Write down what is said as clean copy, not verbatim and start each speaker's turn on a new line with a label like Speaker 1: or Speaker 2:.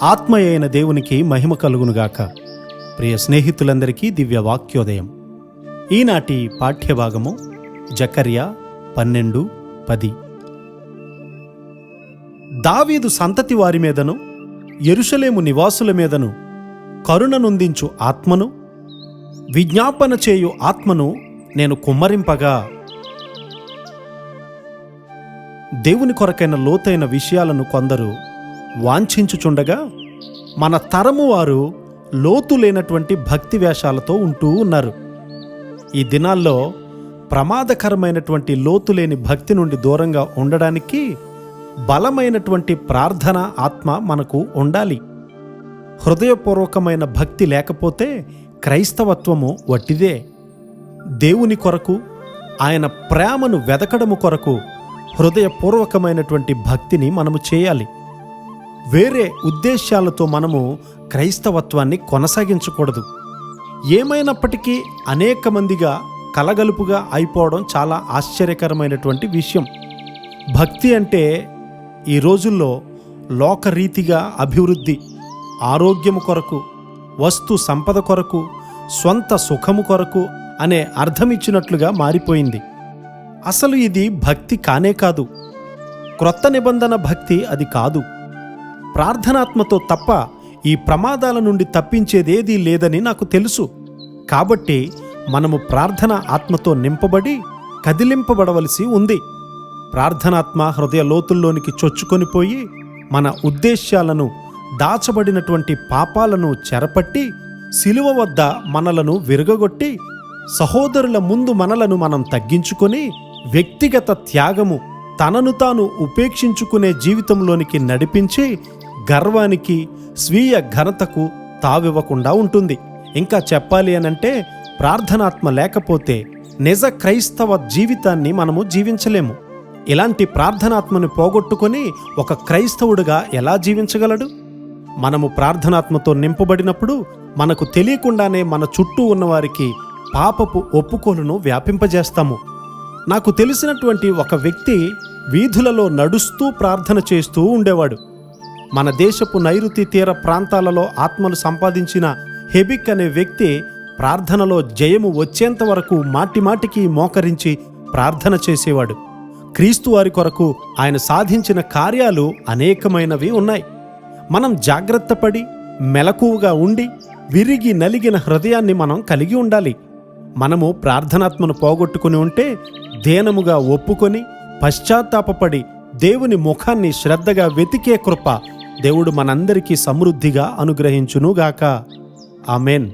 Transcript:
Speaker 1: ఆత్మయైన దేవునికి మహిమ కలుగునుగాక. ప్రియ స్నేహితులందరికీ దివ్య వాక్యోదయం. ఈనాటి పాఠ్యభాగము జకర్యా 12:10. దావీదు సంతతి వారి మీదను యెరూషలేము నివాసుల మీదను కరుణనుందించు ఆత్మను, విజ్ఞాపన చేయు ఆత్మను నేను కుమ్మరింపగా, దేవుని కొరకైన లోతైన విషయాలను కొందరు వాంఛించుచుండగా మన తరము వారు లోతు లేనటువంటి భక్తి వేషాలతో ఉంటూ ఉన్నారు. ఈ దినాల్లో ప్రమాదకరమైనటువంటి లోతు లేని భక్తి నుండి దూరంగా ఉండడానికి బలమైనటువంటి ప్రార్థన ఆత్మ మనకు ఉండాలి. హృదయపూర్వకమైన భక్తి లేకపోతే క్రైస్తవత్వము వట్టిదే. దేవుని కొరకు, ఆయన ప్రేమను వెదకడము కొరకు హృదయపూర్వకమైనటువంటి భక్తిని మనము చేయాలి. వేరే ఉద్దేశాలతో మనము క్రైస్తవత్వాన్ని కొనసాగించకూడదు. ఏమైనప్పటికీ అనేక మందిగా కలగలుపుగా అయిపోవడం చాలా ఆశ్చర్యకరమైనటువంటి విషయం. భక్తి అంటే ఈ రోజుల్లో లోకరీతిగా అభివృద్ధి, ఆరోగ్యము కొరకు, వస్తు సంపద కొరకు, స్వంత సుఖము కొరకు అనే అర్థమిచ్చినట్లుగా మారిపోయింది. అసలు ఇది భక్తి కానే కాదు. క్రొత్త నిబంధన భక్తి అది కాదు. ప్రార్థనాత్మతో తప్ప ఈ ప్రమాదాల నుండి తప్పించేదేదీ లేదని నాకు తెలుసు. కాబట్టి మనము ప్రార్థన ఆత్మతో నింపబడి కదిలింపబడవలసి ఉంది. ప్రార్థనాత్మ హృదయ లోతుల్లోనికి చొచ్చుకొనిపోయి మన ఉద్దేశ్యాలను, దాచబడినటువంటి పాపాలను చెరపట్టి సిలువ వద్ద మనలను విరగగొట్టి సహోదరుల ముందు మనలను మనం తగ్గించుకొని వ్యక్తిగత త్యాగము, తనను తాను ఉపేక్షించుకునే జీవితంలోనికి నడిపించి గర్వానికి, స్వీయ ఘనతకు తావివ్వకుండా ఉంటుంది. ఇంకా చెప్పాలి అనంటే ప్రార్థనాత్మ లేకపోతే నిజ క్రైస్తవ జీవితాన్ని మనము జీవించలేము. ఇలాంటి ప్రార్థనాత్మను పోగొట్టుకొని ఒక క్రైస్తవుడిగా ఎలా జీవించగలడు? మనము ప్రార్థనాత్మతో నింపబడినప్పుడు మనకు తెలియకుండానే మన చుట్టూ ఉన్నవారికి పాపపు ఒప్పుకోలును వ్యాపింపజేస్తాము. నాకు తెలిసినటువంటి ఒక వ్యక్తి వీధులలో నడుస్తూ ప్రార్థన చేస్తూ ఉండేవాడు. మన దేశపు నైరుతి తీర ప్రాంతాలలో ఆత్మను సంపాదించిన హెబిక్ అనే వ్యక్తి ప్రార్థనలో జయము వచ్చేంత వరకు మాటిమాటికి మోకరించి ప్రార్థన చేసేవాడు. క్రీస్తు వారి కొరకు ఆయన సాధించిన కార్యాలు అనేకమైనవి ఉన్నాయి. మనం జాగ్రత్తపడి మెలకువగా ఉండి విరిగి నలిగిన హృదయాన్ని మనం కలిగి ఉండాలి. మనము ప్రార్థనాత్మను పోగొట్టుకుని ఉంటే దీనముగా ఒప్పుకొని పశ్చాత్తాపపడి దేవుని ముఖాన్ని శ్రద్ధగా వెతికే కృప దేవుడు మనందరికీ సమృద్ధిగా అనుగ్రహించునుగాక. ఆమెన్.